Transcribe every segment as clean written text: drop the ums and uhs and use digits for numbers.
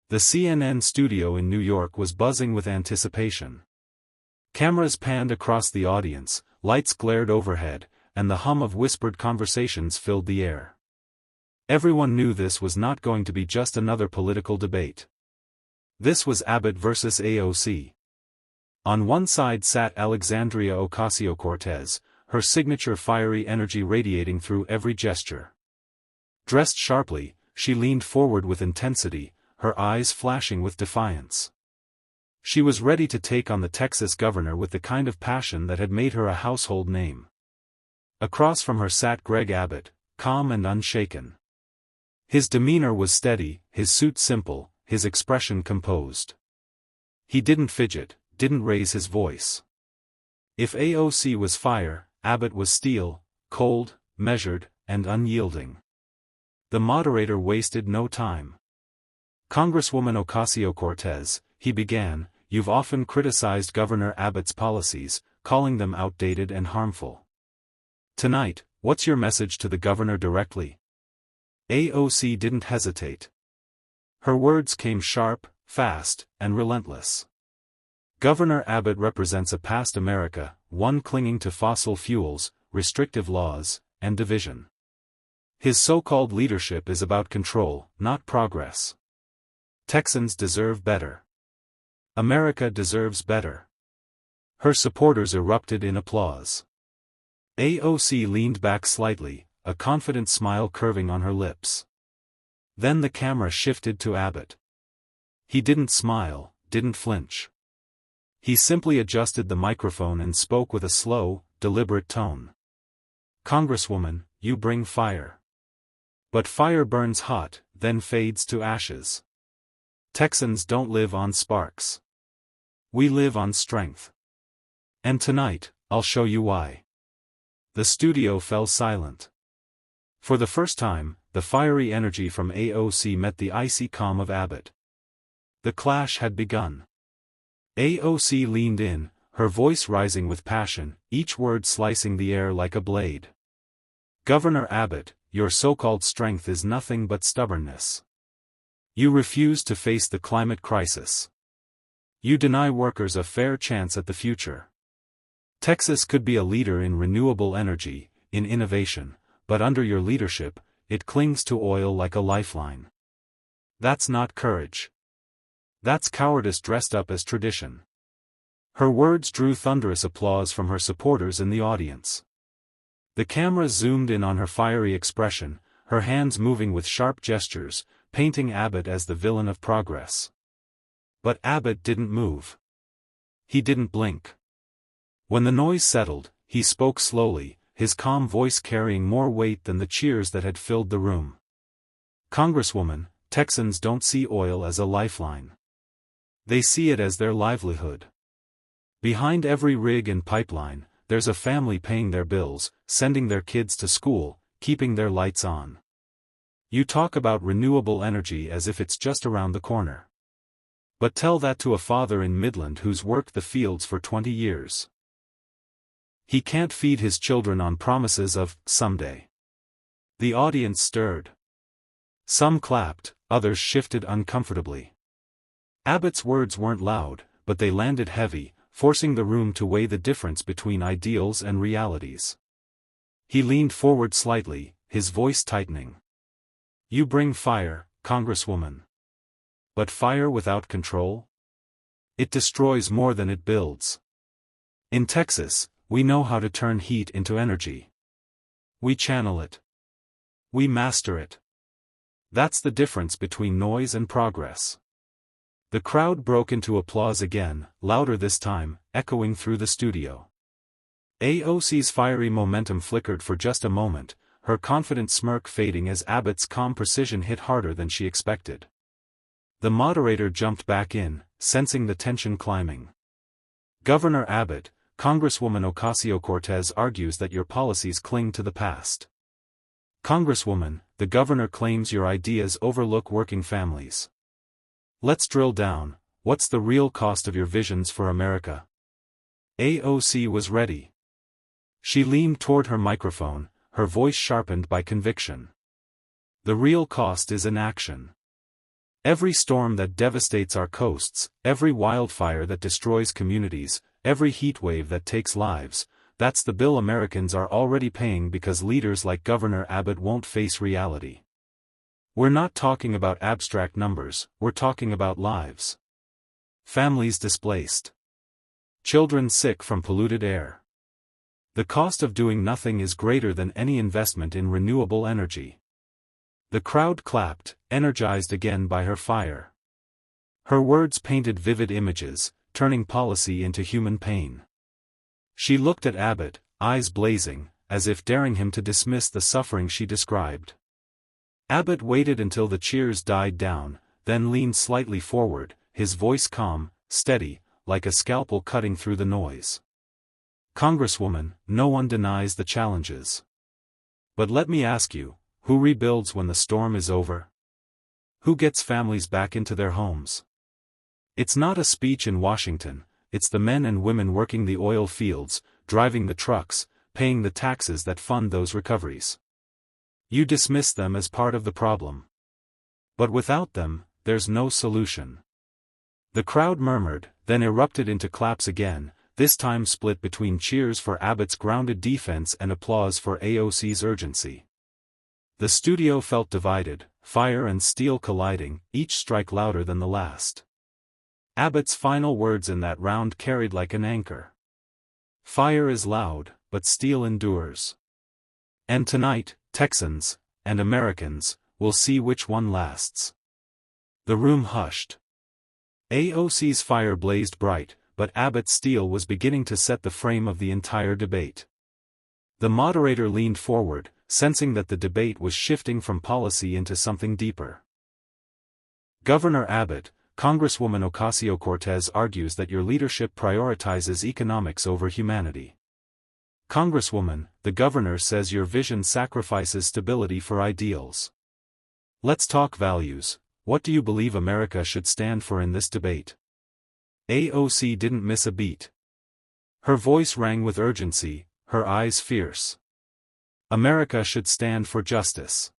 The CNN studio in New York was buzzing with anticipation. Cameras panned across the audience, lights glared overhead, and the hum of whispered conversations filled the air. Everyone knew this was not going to be just another political debate. This was Abbott versus AOC. On one side sat Alexandria Ocasio-Cortez, her signature fiery energy radiating through every gesture. Dressed sharply, she leaned forward with intensity, her eyes flashing with defiance. She was ready to take on the Texas governor with the kind of passion that had made her a household name. Across from her sat Greg Abbott, calm and unshaken. His demeanor was steady, his suit simple, his expression composed. He didn't fidget, didn't raise his voice. If AOC was fire, Abbott was steel, cold, measured, and unyielding. The moderator wasted no time. "Congresswoman Ocasio-Cortez," he began, "you've often criticized Governor Abbott's policies, calling them outdated and harmful. Tonight, what's your message to the governor directly?" AOC didn't hesitate. Her words came sharp, fast, and relentless. Governor Abbott represents a past America, one clinging to fossil fuels, restrictive laws, and division. His so-called leadership is about control, not progress. Texans deserve better. America deserves better. Her supporters erupted in applause. AOC leaned back slightly, a confident smile curving on her lips. Then the camera shifted to Abbott. He didn't smile, didn't flinch. He simply adjusted the microphone and spoke with a slow, deliberate tone. "Congresswoman, you bring fire. But fire burns hot, then fades to ashes. Texans don't live on sparks. We live on strength. And tonight, I'll show you why." The studio fell silent. For the first time, the fiery energy from AOC met the icy calm of Abbott. The clash had begun. AOC leaned in, her voice rising with passion, each word slicing the air like a blade. "Governor Abbott, your so-called strength is nothing but stubbornness. You refuse to face the climate crisis. You deny workers a fair chance at the future. Texas could be a leader in renewable energy, in innovation, but under your leadership, it clings to oil like a lifeline. That's not courage. That's cowardice dressed up as tradition." Her words drew thunderous applause from her supporters in the audience. The camera zoomed in on her fiery expression, her hands moving with sharp gestures, painting Abbott as the villain of progress. But Abbott didn't move. He didn't blink. When the noise settled, he spoke slowly, his calm voice carrying more weight than the cheers that had filled the room. "Congresswoman, Texans don't see oil as a lifeline. They see it as their livelihood. Behind every rig and pipeline, there's a family paying their bills, sending their kids to school, keeping their lights on. You talk about renewable energy as if it's just around the corner. But tell that to a father in Midland who's worked the fields for 20 years. He can't feed his children on promises of someday." The audience stirred. Some clapped, others shifted uncomfortably. Abbott's words weren't loud, but they landed heavy, forcing the room to weigh the difference between ideals and realities. He leaned forward slightly, his voice tightening. "You bring fire, Congresswoman. But fire without control? It destroys more than it builds. In Texas, we know how to turn heat into energy. We channel it. We master it. That's the difference between noise and progress." The crowd broke into applause again, louder this time, echoing through the studio. AOC's fiery momentum flickered for just a moment, her confident smirk fading as Abbott's calm precision hit harder than she expected. The moderator jumped back in, sensing the tension climbing. "Governor Abbott, Congresswoman Ocasio-Cortez argues that your policies cling to the past. Congresswoman, the governor claims your ideas overlook working families. Let's drill down, what's the real cost of your visions for America?" AOC was ready. She leaned toward her microphone, her voice sharpened by conviction. "The real cost is inaction. Every storm that devastates our coasts, every wildfire that destroys communities, every heatwave that takes lives, that's the bill Americans are already paying because leaders like Governor Abbott won't face reality. We're not talking about abstract numbers, we're talking about lives. Families displaced. Children sick from polluted air. The cost of doing nothing is greater than any investment in renewable energy. The crowd clapped, energized again by her fire. Her words painted vivid images, turning policy into human pain. She looked at Abbott, eyes blazing, as if daring him to dismiss the suffering she described. Abbott waited until the cheers died down, then leaned slightly forward, his voice calm, steady, like a scalpel cutting through the noise. Congresswoman, no one denies the challenges. But let me ask you, who rebuilds when the storm is over? Who gets families back into their homes? It's not a speech in Washington, it's the men and women working the oil fields, driving the trucks, paying the taxes that fund those recoveries. You dismiss them as part of the problem. But without them, there's no solution. The crowd murmured, then erupted into claps again, this time split between cheers for Abbott's grounded defense and applause for AOC's urgency. The studio felt divided, fire and steel colliding, each strike louder than the last. Abbott's final words in that round carried like an anchor. Fire is loud, but steel endures. And tonight, Texans, and Americans, will see which one lasts. The room hushed. AOC's fire blazed bright, but Abbott's steel was beginning to set the frame of the entire debate. The moderator leaned forward, sensing that the debate was shifting from policy into something deeper. Governor Abbott, Congresswoman Ocasio-Cortez argues that your leadership prioritizes economics over humanity. Congresswoman, the governor says your vision sacrifices stability for ideals. Let's talk values. What do you believe America should stand for in this debate? AOC didn't miss a beat. Her voice rang with urgency, her eyes fierce. America should stand for justice.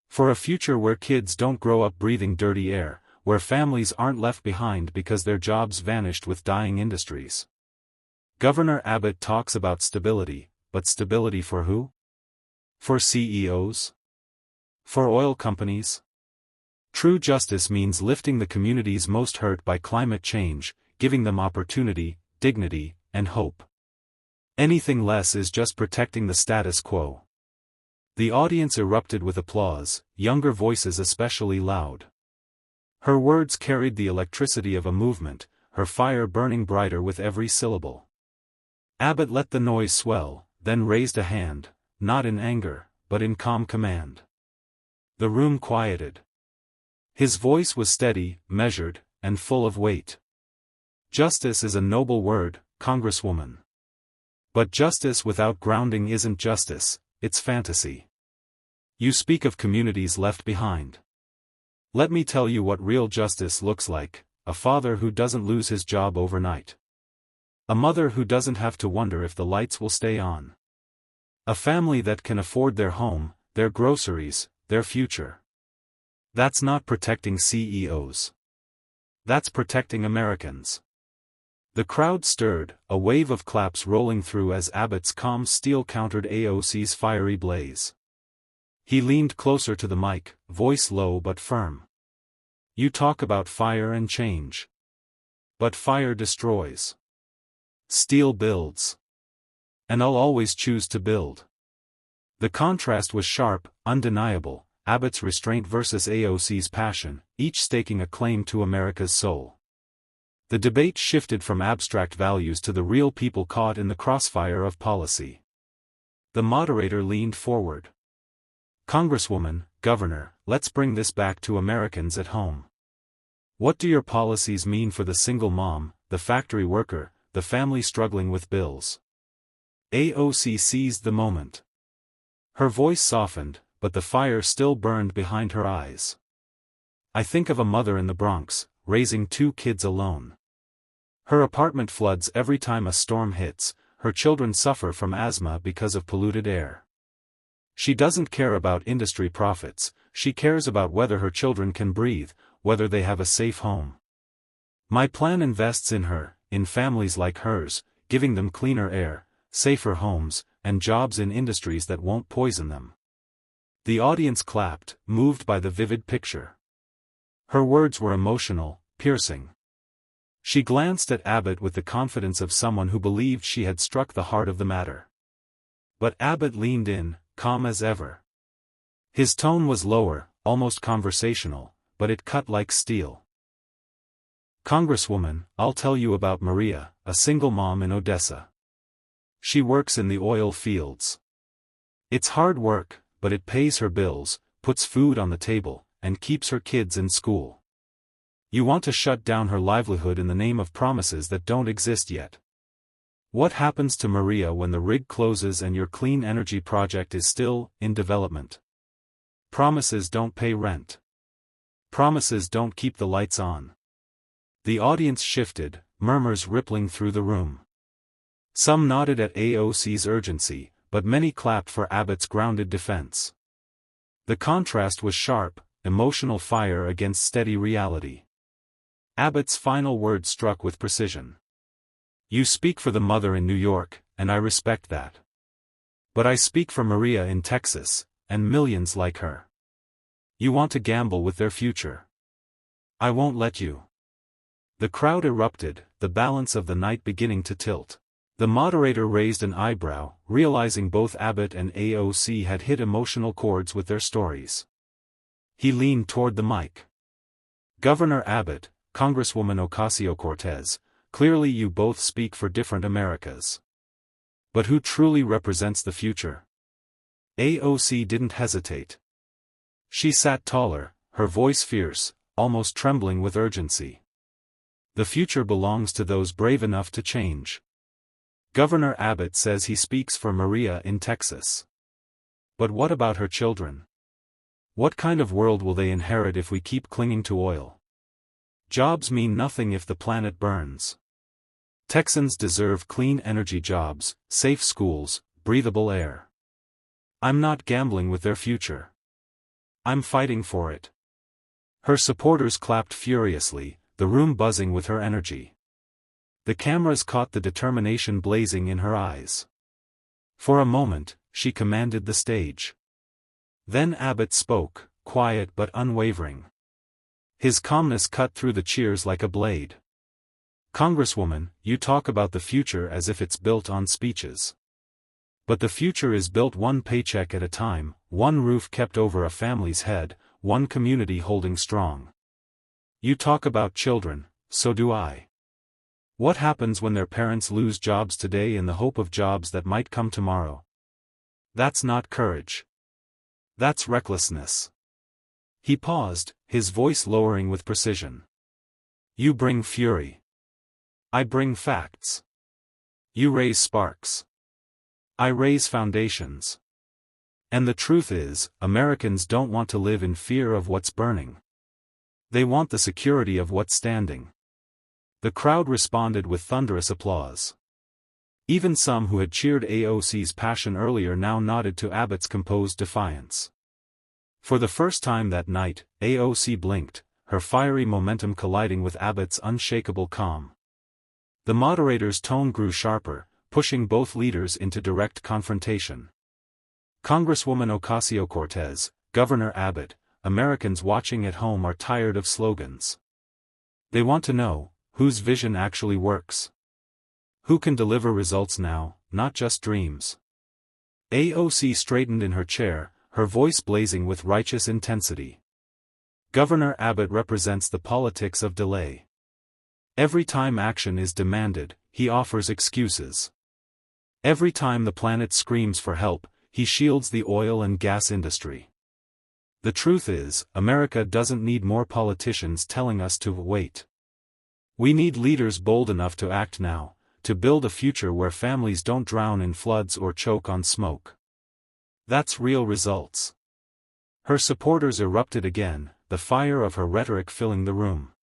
For a future where kids don't grow up breathing dirty air, where families aren't left behind because their jobs vanished with dying industries. Governor Abbott talks about stability, but stability for who? For CEOs? For oil companies? True justice means lifting the communities most hurt by climate change, giving them opportunity, dignity, and hope. Anything less is just protecting the status quo. The audience erupted with applause, younger voices especially loud. Her words carried the electricity of a movement, her fire burning brighter with every syllable. Abbott let the noise swell, then raised a hand, not in anger, but in calm command. The room quieted. His voice was steady, measured, and full of weight. Justice is a noble word, Congresswoman. But justice without grounding isn't justice, it's fantasy. You speak of communities left behind. Let me tell you what real justice looks like: a father who doesn't lose his job overnight. A mother who doesn't have to wonder if the lights will stay on. A family that can afford their home, their groceries, their future. That's not protecting CEOs. That's protecting Americans. The crowd stirred, a wave of claps rolling through as Abbott's calm steel countered AOC's fiery blaze. He leaned closer to the mic, voice low but firm. You talk about fire and change. But fire destroys. Steel builds. And I'll always choose to build. The contrast was sharp, undeniable, Abbott's restraint versus AOC's passion, each staking a claim to America's soul. The debate shifted from abstract values to the real people caught in the crossfire of policy. The moderator leaned forward. Congresswoman, Governor, let's bring this back to Americans at home. What do your policies mean for the single mom, the factory worker, the family struggling with bills? AOC seized the moment. Her voice softened, but the fire still burned behind her eyes. I think of a mother in the Bronx, raising 2 kids alone. Her apartment floods every time a storm hits, her children suffer from asthma because of polluted air. She doesn't care about industry profits, she cares about whether her children can breathe, whether they have a safe home. My plan invests in her, in families like hers, giving them cleaner air, safer homes, and jobs in industries that won't poison them." The audience clapped, moved by the vivid picture. Her words were emotional, piercing. She glanced at Abbott with the confidence of someone who believed she had struck the heart of the matter. But Abbott leaned in, calm as ever. His tone was lower, almost conversational, but it cut like steel. "Congresswoman, I'll tell you about Maria, a single mom in Odessa. She works in the oil fields. It's hard work, but it pays her bills, puts food on the table, and keeps her kids in school. You want to shut down her livelihood in the name of promises that don't exist yet. What happens to Maria when the rig closes and your clean energy project is still in development? Promises don't pay rent. Promises don't keep the lights on." The audience shifted, murmurs rippling through the room. Some nodded at AOC's urgency, but many clapped for Abbott's grounded defense. The contrast was sharp, emotional fire against steady reality. Abbott's final words struck with precision. "You speak for the mother in New York, and I respect that. But I speak for Maria in Texas, and millions like her. You want to gamble with their future. I won't let you." The crowd erupted, the balance of the night beginning to tilt. The moderator raised an eyebrow, realizing both Abbott and AOC had hit emotional chords with their stories. He leaned toward the mic. "Governor Abbott, Congresswoman Ocasio-Cortez, clearly you both speak for different Americas. But who truly represents the future?" AOC didn't hesitate. She sat taller, her voice fierce, almost trembling with urgency. "The future belongs to those brave enough to change. Governor Abbott says he speaks for Maria in Texas. But what about her children? What kind of world will they inherit if we keep clinging to oil? Jobs mean nothing if the planet burns. Texans deserve clean energy jobs, safe schools, breathable air. I'm not gambling with their future. I'm fighting for it." Her supporters clapped furiously, the room buzzing with her energy. The cameras caught the determination blazing in her eyes. For a moment, she commanded the stage. Then Abbott spoke, quiet but unwavering. His calmness cut through the cheers like a blade. "Congresswoman, you talk about the future as if it's built on speeches. But the future is built one paycheck at a time, one roof kept over a family's head, one community holding strong. You talk about children, so do I. What happens when their parents lose jobs today in the hope of jobs that might come tomorrow? That's not courage. That's recklessness." He paused, his voice lowering with precision. "You bring fury. I bring facts. You raise sparks. I raise foundations. And the truth is, Americans don't want to live in fear of what's burning. They want the security of what's standing." The crowd responded with thunderous applause. Even some who had cheered AOC's passion earlier now nodded to Abbott's composed defiance. For the first time that night, AOC blinked, her fiery momentum colliding with Abbott's unshakable calm. The moderator's tone grew sharper, pushing both leaders into direct confrontation. "Congresswoman Ocasio-Cortez, Governor Abbott, Americans watching at home are tired of slogans. They want to know, whose vision actually works? Who can deliver results now, not just dreams?" AOC straightened in her chair, her voice blazing with righteous intensity. "Governor Abbott represents the politics of delay. Every time action is demanded, he offers excuses. Every time the planet screams for help, he shields the oil and gas industry. The truth is, America doesn't need more politicians telling us to wait. We need leaders bold enough to act now, to build a future where families don't drown in floods or choke on smoke. That's real results." Her supporters erupted again, the fire of her rhetoric filling the room.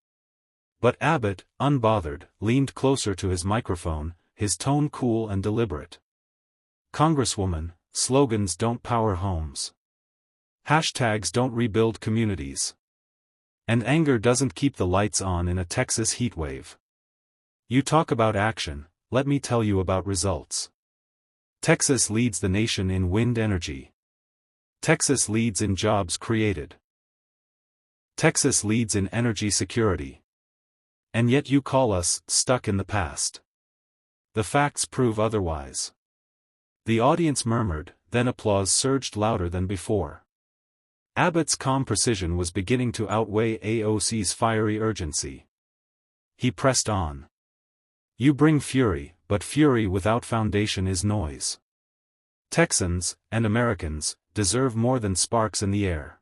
But Abbott, unbothered, leaned closer to his microphone, his tone cool and deliberate. "Congresswoman, slogans don't power homes. Hashtags don't rebuild communities. And anger doesn't keep the lights on in a Texas heatwave. You talk about action, let me tell you about results. Texas leads the nation in wind energy. Texas leads in jobs created. Texas leads in energy security. And yet you call us stuck in the past. The facts prove otherwise. The audience murmured, then applause surged louder than before. Abbott's calm precision was beginning to outweigh AOC's fiery urgency. He pressed on. You bring fury, but fury without foundation is noise. Texans, and Americans, deserve more than sparks in the air.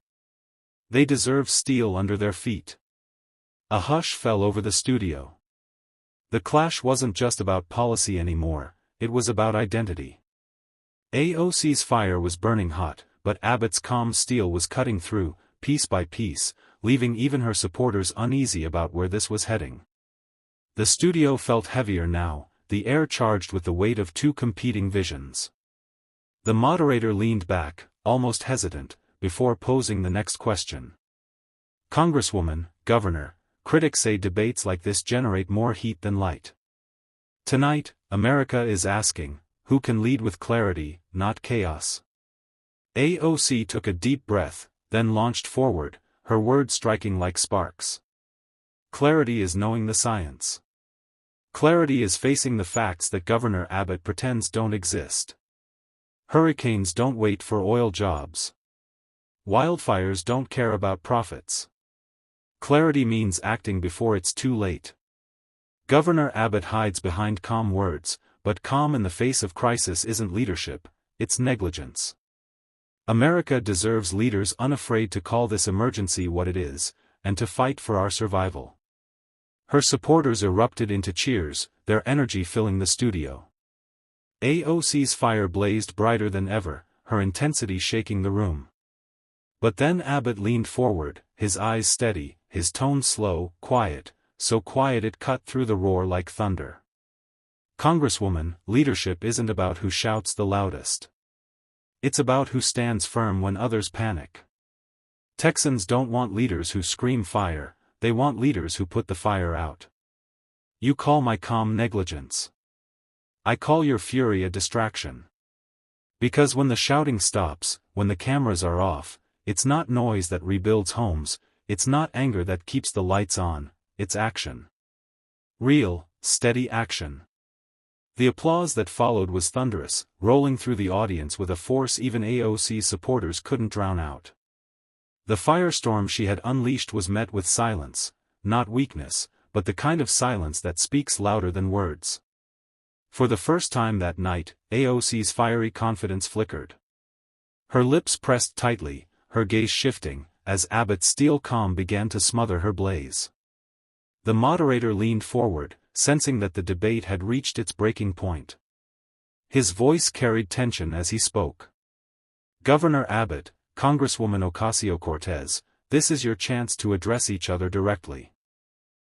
They deserve steel under their feet. A hush fell over the studio. The clash wasn't just about policy anymore, it was about identity. AOC's fire was burning hot, but Abbott's calm steel was cutting through, piece by piece, leaving even her supporters uneasy about where this was heading. The studio felt heavier now, the air charged with the weight of two competing visions. The moderator leaned back, almost hesitant, before posing the next question. Congresswoman, Governor, critics say debates like this generate more heat than light. Tonight, America is asking, who can lead with clarity, not chaos? AOC took a deep breath, then launched forward, her words striking like sparks. Clarity is knowing the science. Clarity is facing the facts that Governor Abbott pretends don't exist. Hurricanes don't wait for oil jobs. Wildfires don't care about profits. Clarity means acting before it's too late. Governor Abbott hides behind calm words, but calm in the face of crisis isn't leadership, it's negligence. America deserves leaders unafraid to call this emergency what it is, and to fight for our survival. Her supporters erupted into cheers, their energy filling the studio. AOC's fire blazed brighter than ever, her intensity shaking the room. But then Abbott leaned forward, his eyes steady, his tone slow, quiet, so quiet it cut through the roar like thunder. Congresswoman, leadership isn't about who shouts the loudest. It's about who stands firm when others panic. Texans don't want leaders who scream fire, they want leaders who put the fire out. You call my calm negligence. I call your fury a distraction. Because when the shouting stops, when the cameras are off, it's not noise that rebuilds homes, it's not anger that keeps the lights on, it's action. Real, steady action. The applause that followed was thunderous, rolling through the audience with a force even AOC's supporters couldn't drown out. The firestorm she had unleashed was met with silence, not weakness, but the kind of silence that speaks louder than words. For the first time that night, AOC's fiery confidence flickered. Her lips pressed tightly, her gaze shifting, as Abbott's steel calm began to smother her blaze. The moderator leaned forward, sensing that the debate had reached its breaking point. His voice carried tension as he spoke. Governor Abbott, Congresswoman Ocasio-Cortez, this is your chance to address each other directly.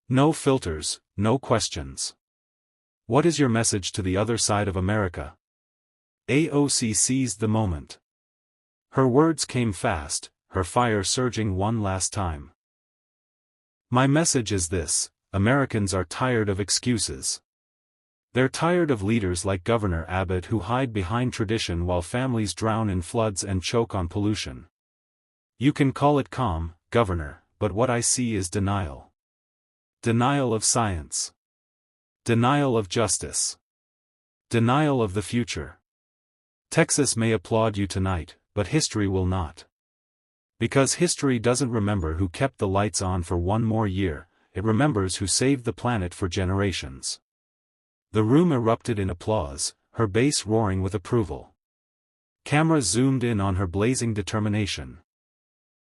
No filters, no questions. What is your message to the other side of America? AOC seized the moment. Her words came fast, her fire surging one last time. My message is this: Americans are tired of excuses. They're tired of leaders like Governor Abbott who hide behind tradition while families drown in floods and choke on pollution. You can call it calm, Governor, but what I see is denial. Denial of science. Denial of justice. Denial of the future. Texas may applaud you tonight, but history will not. Because history doesn't remember who kept the lights on for one more year, it remembers who saved the planet for generations. The room erupted in applause, her base roaring with approval. Cameras zoomed in on her blazing determination.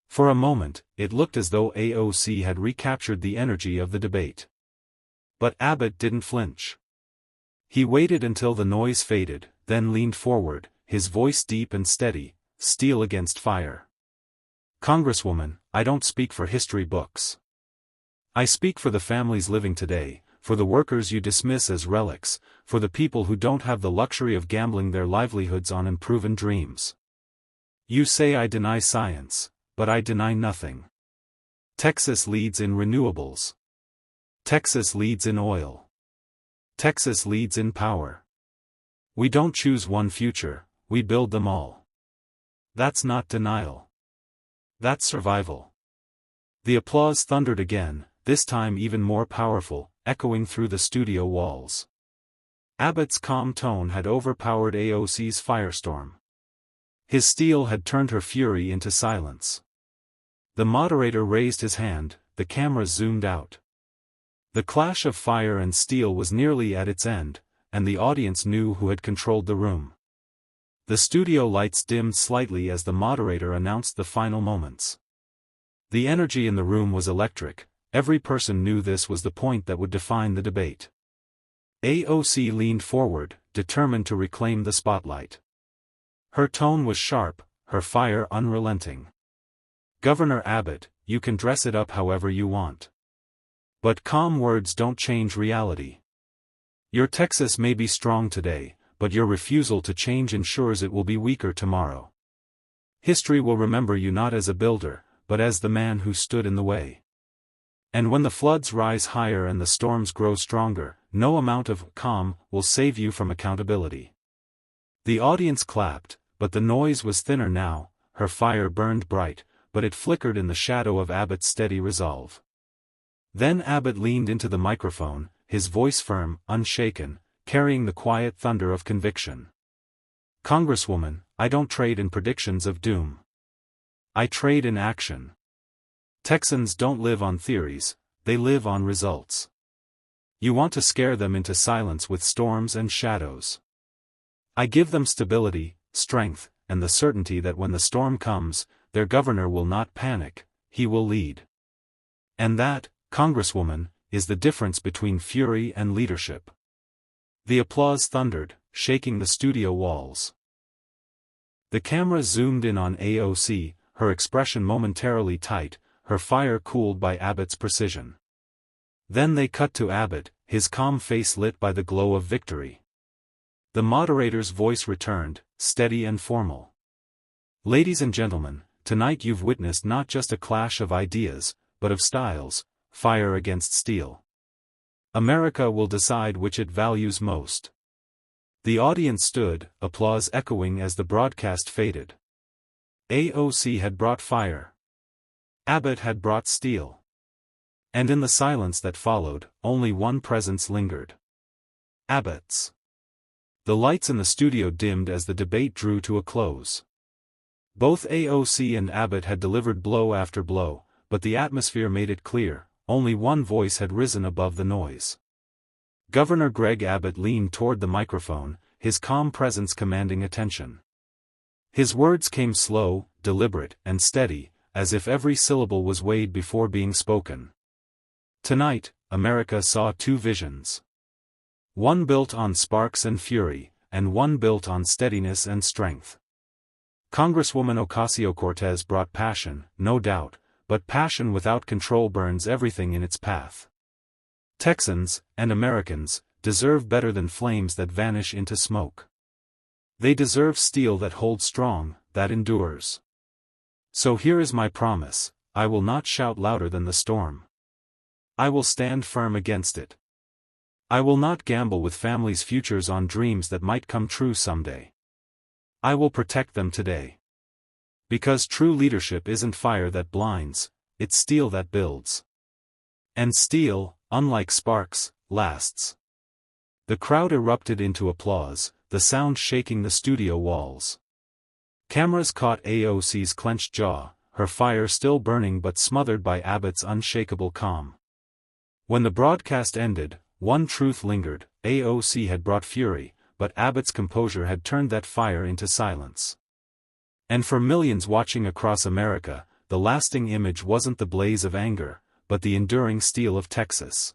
For a moment, it looked as though AOC had recaptured the energy of the debate. But Abbott didn't flinch. He waited until the noise faded, then leaned forward, his voice deep and steady, steel against fire. Congresswoman, I don't speak for history books. I speak for the families living today, for the workers you dismiss as relics, for the people who don't have the luxury of gambling their livelihoods on unproven dreams. You say I deny science, but I deny nothing. Texas leads in renewables. Texas leads in oil. Texas leads in power. We don't choose one future, we build them all. That's not denial. That's survival. The applause thundered again, this time even more powerful, echoing through the studio walls. Abbott's calm tone had overpowered AOC's firestorm. His steel had turned her fury into silence. The moderator raised his hand, the camera zoomed out. The clash of fire and steel was nearly at its end, and the audience knew who had controlled the room. The studio lights dimmed slightly as the moderator announced the final moments. The energy in the room was electric, every person knew this was the point that would define the debate. AOC leaned forward, determined to reclaim the spotlight. Her tone was sharp, her fire unrelenting. Governor Abbott, you can dress it up however you want. But calm words don't change reality. Your Texas may be strong today, but your refusal to change ensures it will be weaker tomorrow. History will remember you not as a builder, but as the man who stood in the way. And when the floods rise higher and the storms grow stronger, no amount of calm will save you from accountability. The audience clapped, but the noise was thinner now. Her fire burned bright, but it flickered in the shadow of Abbott's steady resolve. Then Abbott leaned into the microphone, his voice firm, unshaken, carrying the quiet thunder of conviction. Congresswoman, I don't trade in predictions of doom. I trade in action. Texans don't live on theories, they live on results. You want to scare them into silence with storms and shadows. I give them stability, strength, and the certainty that when the storm comes, their governor will not panic, he will lead. And that, Congresswoman, is the difference between fury and leadership. The applause thundered, shaking the studio walls. The camera zoomed in on AOC, her expression momentarily tight, her fire cooled by Abbott's precision. Then they cut to Abbott, his calm face lit by the glow of victory. The moderator's voice returned, steady and formal. Ladies and gentlemen, tonight you've witnessed not just a clash of ideas, but of styles, fire against steel. America will decide which it values most. The audience stood, applause echoing as the broadcast faded. AOC had brought fire. Abbott had brought steel. And in the silence that followed, only one presence lingered. Abbott's. The lights in the studio dimmed as the debate drew to a close. Both AOC and Abbott had delivered blow after blow, but the atmosphere made it clear, only one voice had risen above the noise. Governor Greg Abbott leaned toward the microphone, his calm presence commanding attention. His words came slow, deliberate, and steady, as if every syllable was weighed before being spoken. Tonight, America saw two visions. One built on sparks and fury, and one built on steadiness and strength. Congresswoman Ocasio-Cortez brought passion, no doubt, but passion without control burns everything in its path. Texans, and Americans, deserve better than flames that vanish into smoke. They deserve steel that holds strong, that endures. So here is my promise, I will not shout louder than the storm. I will stand firm against it. I will not gamble with families' futures on dreams that might come true someday. I will protect them today. Because true leadership isn't fire that blinds, it's steel that builds. And steel, unlike sparks, lasts. The crowd erupted into applause, the sound shaking the studio walls. Cameras caught AOC's clenched jaw, her fire still burning but smothered by Abbott's unshakable calm. When the broadcast ended, one truth lingered: AOC had brought fury, but Abbott's composure had turned that fire into silence. And for millions watching across America, the lasting image wasn't the blaze of anger, but the enduring steel of Texas.